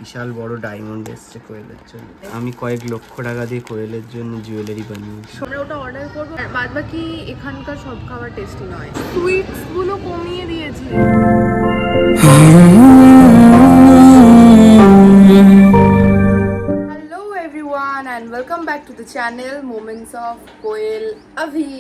বিশাল বড় ডায়মন্ড এসছে কোয়েলের জন্য। আমি কয়েক লক্ষ টাকা দিয়ে কোয়েলের জন্য জুয়েলারি বানিয়েছি। আমরা ওটা অর্ডার করবো, বাদ বাকি এখানকার সব খাবার টেস্টি নয়। সুইটস গুলো কমিয়ে দিয়েছি। Hello everyone and welcome back to the channel moments of Koel Abhi.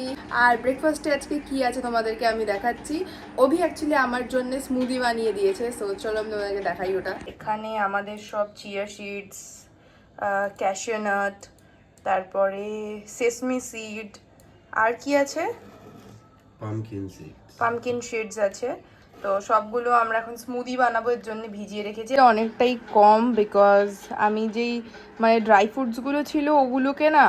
আর ব্রেকফাস্টে আজকে কি আছে তোমাদেরকে আমি দেখাচ্ছি। অভি অ্যাকচুয়ালি আমার জন্য স্মুদি বানিয়ে দিয়েছে, সো চলো আমি তোমাদেরকে দেখাই ওটা। এখানে আমাদের সব চিয়া সিডস, ক্যাশিউ নাট, তারপরে সেসমি সিড, আর কি আছে, পামকিন সিডস আছে। তো সবগুলো আমরা এখন স্মুদি বানাবো, এর জন্য ভিজিয়ে রেখেছি। এটা অনেকটাই কম, বিকজ আমি যেই মানে ড্রাই ফ্রুটসগুলো ছিল ওগুলোকে না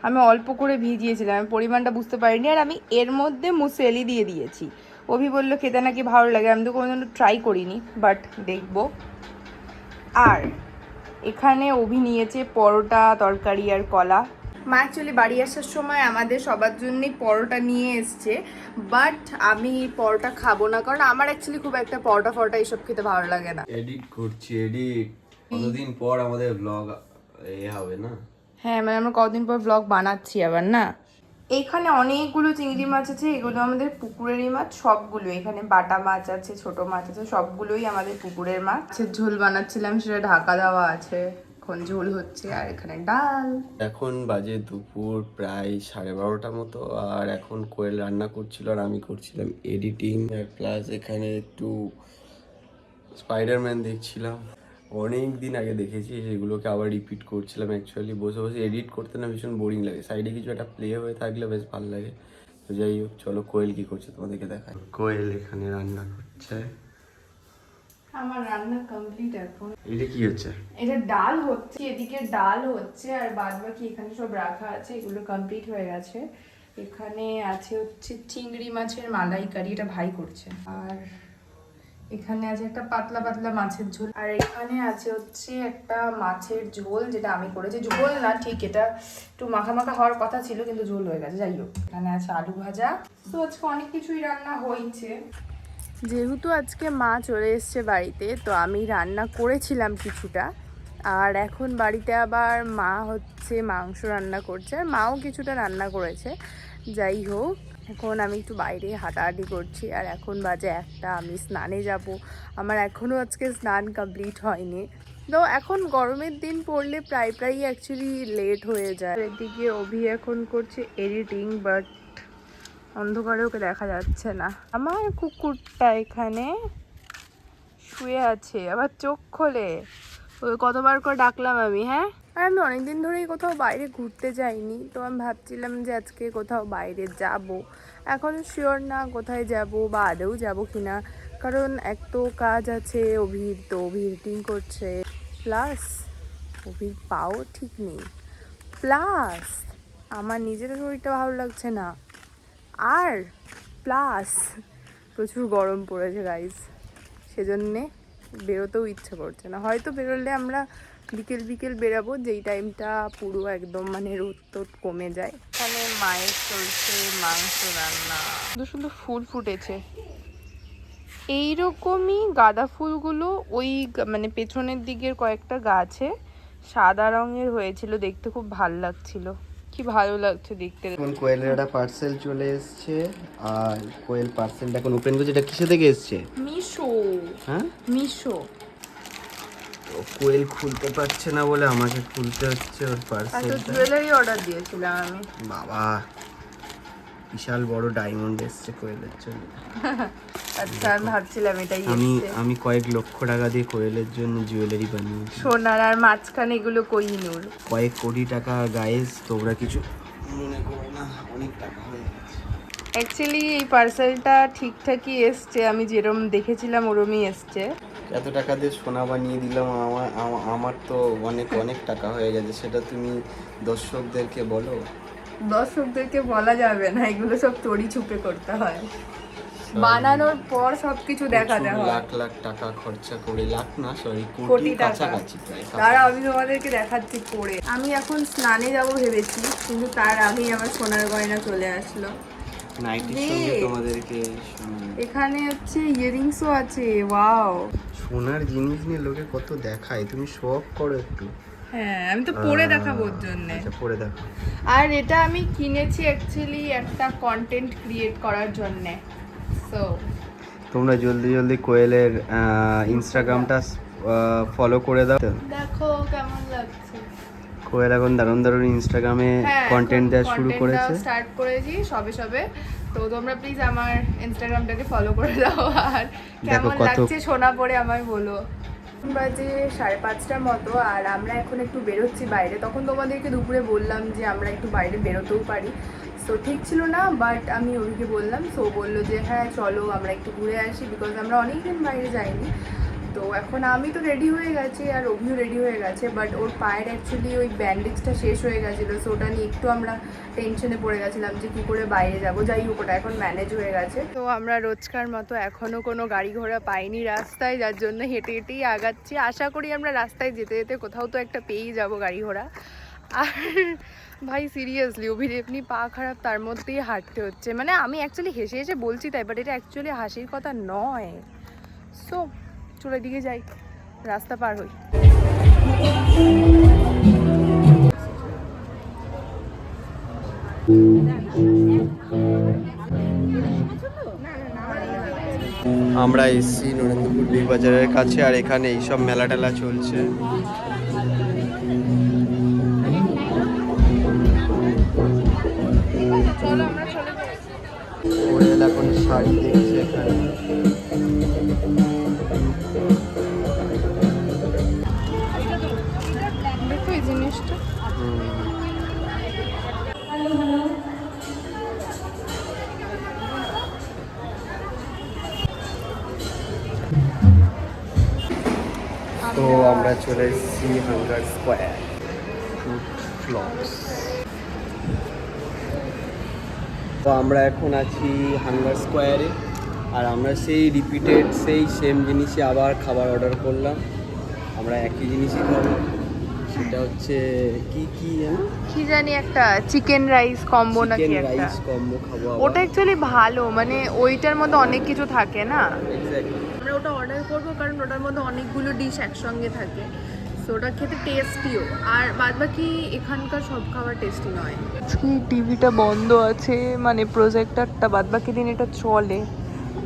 আমি অল্প করে ভিজিয়েছিলাম, আমি পরিমাণটা বুঝতে পারিনি। আর আমি এর মধ্যে মুসেলি দিয়ে দিয়েছি। অভি বললো খেতে নাকি ভালো লাগে, আমি তো কোনোদিনও ট্রাই করিনি, বাট দেখবো। আর এখানে অভি নিয়েছে পরোটা, তরকারি আর কলা। মা অ্যাকচুয়ালি বাড়ি আসার সময় আমাদের সবার জন্যই পরোটা নিয়ে এসছে, বাট আমি পরোটা খাবো না, কারণ আমার অ্যাকচুয়ালি খুব একটা পরোটা এইসব খেতে ভালো লাগে না। এডিট করছি, কতদিন পর আমাদের ব্লগ হবে না? হ্যাঁ, মানে আমরা কতদিন পর ব্লগ বানাচ্ছি আবার না। এইখানে অনেকগুলো চিংড়ি মাছ আছে, এগুলো আমাদের পুকুরেরই মাছ সবগুলো। এখানে বাটা মাছ আছে, ছোট মাছ আছে, সবগুলোই আমাদের পুকুরের মাছ। মাছের ঝোল বানাচ্ছিলাম, সেটা ঢাকা দেওয়া আছে, এখন ঝোল হচ্ছে। আর এখানে ডাল। এখন বাজে দুপুর প্রায় 12:30 মতো, আর এখন কোয়েল রান্না করছিল আর আমি করছিলাম এডিটিং, আর প্লাস এখানে একটু স্পাইডারম্যান দেখছিলাম। অনেক দিন আগে দেখেছি, সেগুলোকে আবার রিপিট করছিলাম। অ্যাকচুয়ালি বসে বসে এডিট করতে না ভীষণ বোরিং লাগে, সাইডে কিছু একটা প্লে হয়ে থাকলে বেশ ভালো লাগে। তো যাই হোক, চলো কোয়েল কি করছে তোমাদেরকে দেখাই। কোয়েল এখানে রান্না করছে। আমার রান্না কমপ্লিট এখন। এটা কি হচ্ছে? এটা ডাল হচ্ছে, এদিকে ডাল হচ্ছে, আর বাদ বাকি এখানে সব রাখা আছে, এগুলো কমপ্লিট হয়ে গেছে। এখানে আছে হচ্ছে চিংড়ি মাছের মালাইকারি, এটা ভাই করছে। আর এখানে আছে একটা পাতলা পাতলা মাছের ঝোল, আর এখানে আছে হচ্ছে একটা মাছের ঝোল, যেটা আমি করেছি। ঝোল না ঠিক, এটা একটু মাখা মাখা হওয়ার কথা ছিল, কিন্তু ঝোল হয়ে গেছে। যাই হোক, এখানে আছে আলু ভাজা। তো আজকে অনেক কিছুই রান্না হয়েছে। যেহেতু আজকে মা চলে এসছে বাড়িতে, তো আমি রান্না করেছিলাম কিছুটা। আর এখন বাড়িতে আবার মা হচ্ছে মাংস রান্না করছে, আর মাও কিছুটা রান্না করেছে। যাই হোক, এখন আমি একটু বাইরে হাঁটাহাঁটি করছি। আর এখন বাজে 1টা, আমি স্নানে যাব। আমার এখনও আজকে স্নান কমপ্লিট হয়নি। তো এখন গরমের দিন পড়লে প্রায়ই অ্যাকচুয়ালি লেট হয়ে যায়। এদিকে অভি এখন করছে এডিটিং, বাট অন্ধকারে ওকে দেখা যাচ্ছে না। আমার কুকুরটা এখানে শুয়ে আছে, আবার চোখ খোলে। ওই কতবার করে ডাকলাম আমি। হ্যাঁ, আর আমি অনেকদিন ধরেই কোথাও বাইরে ঘুরতে যাইনি, তো আমি ভাবছিলাম যে আজকে কোথাও বাইরে যাব। এখন শিওর না কোথায় যাব বা আদৌ যাবো কিনা, কারণ এক তো কাজ আছে অভির, তো অভি এডিটিং করছে, প্লাস অভির পাও ঠিক নেই, প্লাস আমার নিজের শরীরটা ভালো লাগছে না, আর প্লাস প্রচুর গরম পড়েছে গাইস, সেজন্যে বেরোতেও ইচ্ছে করছে না। হয়তো বেরোলে আমরা বিকেল বেরাবো, যেই টাইমটা পুরো একদম মানে রোদ টোদ কমে যায়। এখানে মায়ের চলছে মাংস রান্না। সুন্দর সুন্দর ফুল ফুটেছে, এইরকমই গাঁদা ফুলগুলো ওই মানে পেছনের দিকের কয়েকটা গাছে সাদা রঙের হয়েছিল, দেখতে খুব ভালো লাগছিল। কি ভালো লাগছে দেখতে। এখন কোয়েলের একটা পার্সেল চলে এসছে, আর কোয়েল পার্সেলটা এখন ওপেন করছে। এটা কিসে থেকে এসছে? মিশো। হ্যাঁ, মিশো। তো কোয়েল খুলতে পারছে না বলে আমাকে খুলতে হচ্ছে ওর তো পার্সেলটা। জুয়েলারি অর্ডার দিয়েছিলাম আমি। বাবা, বিশাল বড় ডায়মন্ড এসছে কোয়েলের জন্য। আচ্ছা, আমি ভাবছিলাম এটাই আমি এসছে। আমি কয়েক লক্ষ টাকা দিয়ে কোয়েলের জন্য জুয়েলারি বানিয়েছি। সোনার, আর মাঝখানে এগুলো কোহিনূর। কয়েক কোটি টাকা গাইস, তোমরা কিছু মনে করো না, অনেক টাকা হয়ে গেছে। অ্যাকচুয়ালি এই পার্সেলটা ঠিকঠাকই এসছে, আমি যেরকম দেখেছিলাম ওরমই এসছে। এত টাকা দিয়ে সোনা বানিয়ে দিলাম, আমার তো অনেক অনেক টাকা হয়ে গেছে। সেটা তুমি দর্শকদেরকে বলো। দর্শকদেরকে বলা যাবে না, এগুলো সব চড়ি ছুপে করতে হয়, বানানোর পর সবকিছু দেখাতে হয়। লাখ লাখ টাকা খরচা করে, লাখ না সরি, কোটি টাকা। কাছাকাছি প্রায়। তারা আমি তোমাদেরকে দেখাচ্ছি পরে। আমি এখন স্নানে যাব ভেবেছি, কিন্তু তার আগেই আমার সোনার গয়না চলে আসলো। নাইটির সঙ্গে তোমাদেরকে এখানে হচ্ছে ইয়ারিংসও আছে, ওয়াও। ওনার জিনিস নিয়ে লোকে কত দেখায়, তুমি শো অফ করো একটু। হ্যাঁ আমি তো পরে দেখাবো ওর জন্য। আচ্ছা পরে দেখো। আর এটা আমি কিনেছি অ্যাকচুয়ালি একটা কন্টেন্ট ক্রিয়েট করার জন্য। সো তোমরা জলদি জলদি কোয়েলের ইনস্টাগ্রামটা ফলো করে দাও। দেখো কেমন লাগছে। কোয়েল এখন দারুণ দারুণ ইনস্টাগ্রামে কন্টেন্ট দেওয়া শুরু করেছে, স্টার্ট করেছি সবে সবে। তো তোমরা প্লিজ আমার ইনস্টাগ্রামটাকে ফলো করে দাও। আর কেমন লাগছে শোনা পড়ে আমায় বলো। বাজে 5:30টার মতো, আর আমরা এখন একটু বেরোচ্ছি বাইরে। তখন তোমাদেরকে দুপুরে বললাম যে আমরা একটু বাইরে বেরোতেও পারি। সো ঠিক ছিল না, বাট আমি অভিকে বললাম, সো বললো যে হ্যাঁ চলো আমরা একটু ঘুরে আসি, বিকজ আমরা অনেকদিন বাইরে যাইনি। তো এখন আমি তো রেডি হয়ে গেছি আর অভিও রেডি হয়ে গেছে, বাট ওর পায়ের অ্যাকচুয়ালি ওই ব্যান্ডেজটা শেষ হয়ে গেছিলো। সো ওটা নিয়ে একটু আমরা টেনশনে পড়ে গেছিলাম যে কী করে বাইরে যাব। যাই হোক ওটা এখন ম্যানেজ হয়ে গেছে। তো আমরা রোজকার মতো এখনও কোনো গাড়ি ঘোড়া পাইনি রাস্তায়, যার জন্য হেঁটে হেঁটেই আগাচ্ছি। আশা করি আমরা রাস্তায় যেতে যেতে কোথাও তো একটা পেয়েই যাব গাড়ি ঘোড়া। আর ভাই সিরিয়াসলি অভির এমনি পা খারাপ, তার মধ্যেই হাঁটতে হচ্ছে। মানে আমি অ্যাকচুয়ালি হেসে হেসে বলছি তাই, বাট এটা অ্যাকচুয়ালি হাসির কথা নয়। সো চলে দিকে যাই, রাস্তা পার হই। আমরা এসছি নরেন্দ্রপুর বিগ বাজারের কাছে, আর এখানে এইসব মেলা টেলা চলছে। কোয়েল এখন শাড়ি দেখছে এখানে। দেখো এই জিনিসটা, তো আমরা চলে এসেছি হাঙ্গার স্কোয়ার ফ্লপস। তো আমরা এখন আছি হাঙ্গার স্কোয়ারে, আর আমরা সেই রিপিটেড সেই সেম জিনিসই আবার খাবার অর্ডার করলাম। আমরা একই জিনিসই খাবো, সেটা হচ্ছে কি জানি একটা চিকেন রাইস কম্বো নাকি চিকেন একটা রাইস কম্বো খাবো। ওটা অ্যাকচুয়ালি ভালো, মানে ওইটার মধ্যে অনেক কিছু থাকে না। এক্স্যাক্টলি আমরা ওটা অর্ডার করবো কারণ ওটার মধ্যে অনেকগুলো ডিশ একসঙ্গে থাকে। সো ওটা খেতে টেস্টিও, আর বাদবাকি এখানকার সব খাবার টেস্টি নয়। আজকে টিভিটা বন্ধ আছে, মানে প্রজেক্টরটা, বাদবাকি দিন এটা চলে।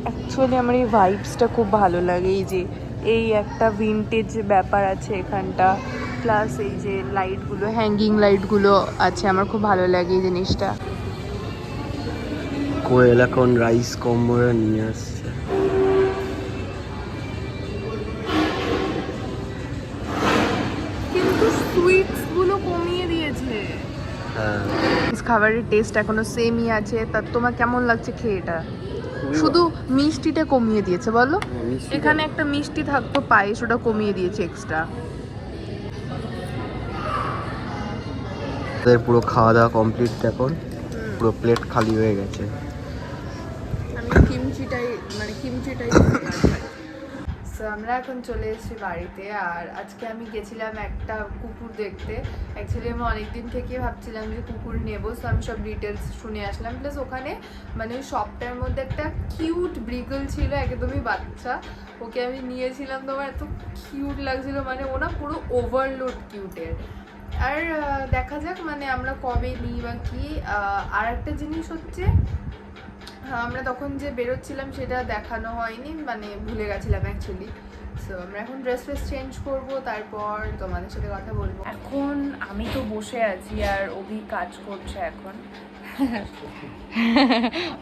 অ্যাকচুয়ালি আমার এই ভাইবসটা খুব ভালো লাগে, এই যে এই একটা ভিনটেজ ব্যাপার আছে এখানটা, প্লাস এই যে লাইটগুলো, হ্যাঙ্গিং লাইটগুলো আছে, আমার খুব ভালো লাগে এই জিনিসটা। কোয়েল এখন রাইস কম্বোটা নিয়ে আসছে। কিন্তু সুইটসগুলো কমিয়ে দিয়েছে। হ্যাঁ, খাবারের টেস্ট এখনো সেমই আছে। তা তোমার কেমন লাগছে খেয়ে এটা? শুধু মিষ্টিটা কমিয়ে দিয়েছে বলো। এখানে একটা মিষ্টি থাকতো পায়েস, ওটা কমিয়ে দিয়েছে এক্সট্রা। পুরো খাওয়া দাওয়া কমপ্লিট, এখন পুরো প্লেট খালি হয়ে গেছে। আমি কিমচিটাই সো আমরা এখন চলে এসেছি বাড়িতে। আর আজকে আমি গেছিলাম একটা কুকুর দেখতে। অ্যাকচুয়ালি আমি অনেকদিন থেকে ভাবছিলাম যে কুকুর নেবো, সো আমি সব ডিটেলস শুনে আসলাম। প্লাস ওখানে মানে ওই শপটার মধ্যে একটা কিউট ব্রিগল ছিল, একদমই বাচ্চা। ওকে আমি নিয়েছিলাম, তো আমার এত কিউট লাগছিল, মানে ওনা পুরো ওভারলোড কিউটের। আর দেখা যাক মানে আমরা কবে নিই বা কি। আর একটা জিনিস হচ্ছে, আমরা তখন যে বেরোচ্ছিলাম সেটা দেখানো হয়নি, মানে ভুলে গেছিলাম অ্যাকচুয়ালি। সো আমরা এখন ড্রেস চেঞ্জ করবো, তারপর তোমাদের সাথে কথা বলবো। এখন আমি তো বসে আছি আর অভি কাজ করছে এখন।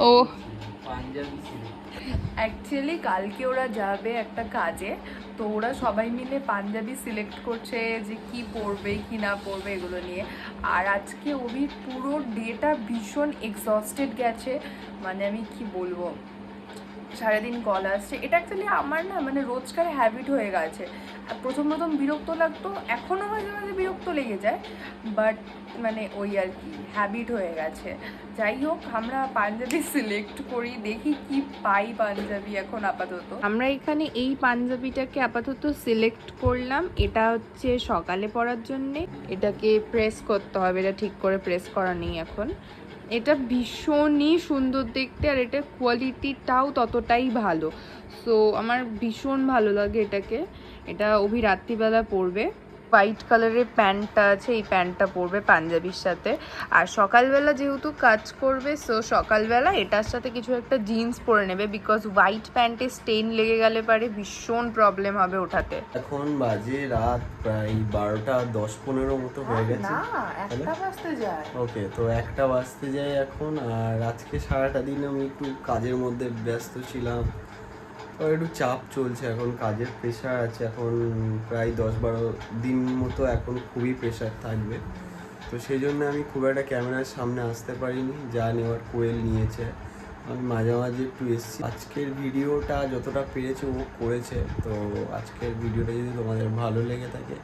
ও অ্যাকচুয়ালি কালকে ওরা যাবে একটা কাজে, তো ওরা সবাই মিলে পাঞ্জাবি সিলেক্ট করছে যে কি পরবে কি না পরবে এগুলো নিয়ে। আর আজকে অভির পুরো ডেটা ভীষণ এক্সস্টেড গেছে, মানে আমি কি বলবো, সারাদিন কল আসছে। এটা অ্যাকচুয়ালি আমার না মানে রোজকার হ্যাবিট হয়ে গেছে। প্রথম বিরক্ত লাগতো, এখনও মাঝে মাঝে বিরক্ত লেগে যায়, বাট মানে ওই আর কি হ্যাবিট হয়ে গেছে। যাই হোক আমরা পাঞ্জাবি সিলেক্ট করি, দেখি কি পাই পাঞ্জাবি এখন আপাতত। আমরা এখানে এই পাঞ্জাবিটাকে আপাতত সিলেক্ট করলাম। এটা হচ্ছে সকালে পরার জন্যে, এটাকে প্রেস করতে হবে, এটা ঠিক করে প্রেস করা নেই এখন। এটা ভীষণই সুন্দর দেখতে, আর এটার কোয়ালিটিটাও ততটাই ভালো। সো আমার ভীষণ ভালো লাগে এটাকে। এটা অভি রাত্রিবেলা পরবে। হোয়াইট কালারের প্যান্টটা আছে, এই প্যান্টটা পরবে পাঞ্জাবির সাথে। আর সকালবেলা যেহেতু কাজ করবে, সো সকালবেলা এটার সাথে কিছু একটা জিন্স পরে নেবে, বিকজ হোয়াইট প্যান্টে স্টেন লেগে গেলে পারে ভীষণ প্রবলেম হবে ওঠাতে। এখন বাজে রাত প্রায় 12:10-15 মতো হয়ে গেছে। না, 1টা বাজতে যায়। ওকে, তো 1টা বাজতে যায় এখন। আর আজকে সারাটা দিন আমি একটু কাজের মধ্যে ব্যস্ত ছিলাম, তো একটু চাপ চলছে এখন, কাজের প্রেশার আছে এখন প্রায় 10-12 দিন মতো, এখন খুবই প্রেশার থাকবে। তো সেই জন্য আমি খুব একটা ক্যামেরার সামনে আসতে পারিনি, যা নেওয়ার কোয়েল নিয়েছে, আমি মাঝে মাঝে একটু এসেছি। আজকের ভিডিওটা যতটা পেরেছে ও করেছে। তো আজকের ভিডিওটা যদি তোমাদের ভালো লেগে থাকে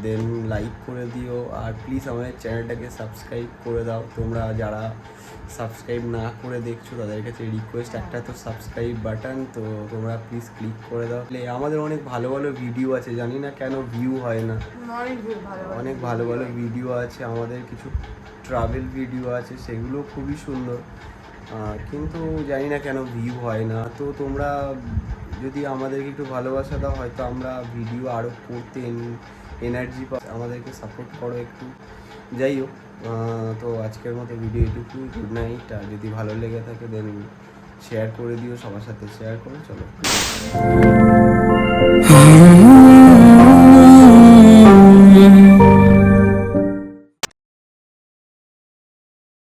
দেন লাইক করে দিও, আর প্লিজ আমাদের চ্যানেলটাকে সাবস্ক্রাইব করে দাও। তোমরা যারা সাবস্ক্রাইব না করে দেখছো তাদের কাছে রিকোয়েস্ট, একটা তো সাবস্ক্রাইব বাটন, তো তোমরা প্লিজ ক্লিক করে দাও। আমাদের অনেক ভালো ভালো ভিডিও আছে, জানি না কেন ভিউ হয় না। অনেক ভালো ভালো ভিডিও আছে আমাদের, কিছু ট্রাভেল ভিডিও আছে, সেগুলো খুবই সুন্দর, কিন্তু জানি না কেন ভিউ হয় না। তো তোমরা যদি আমাদেরকে একটু ভালোবাসা দাও, হয়তো আমরা ভিডিও আরও করতে এনার্জি পাই, আমাদেরকে সাপোর্ট করো একটু। যাই হোক, তো আজকের মতো ভিডিও এটুকুই। Good night. আর যদি ভালো লেগে থাকে দেন শেয়ার করে দিও, সবার সাথে শেয়ার করো। চলো।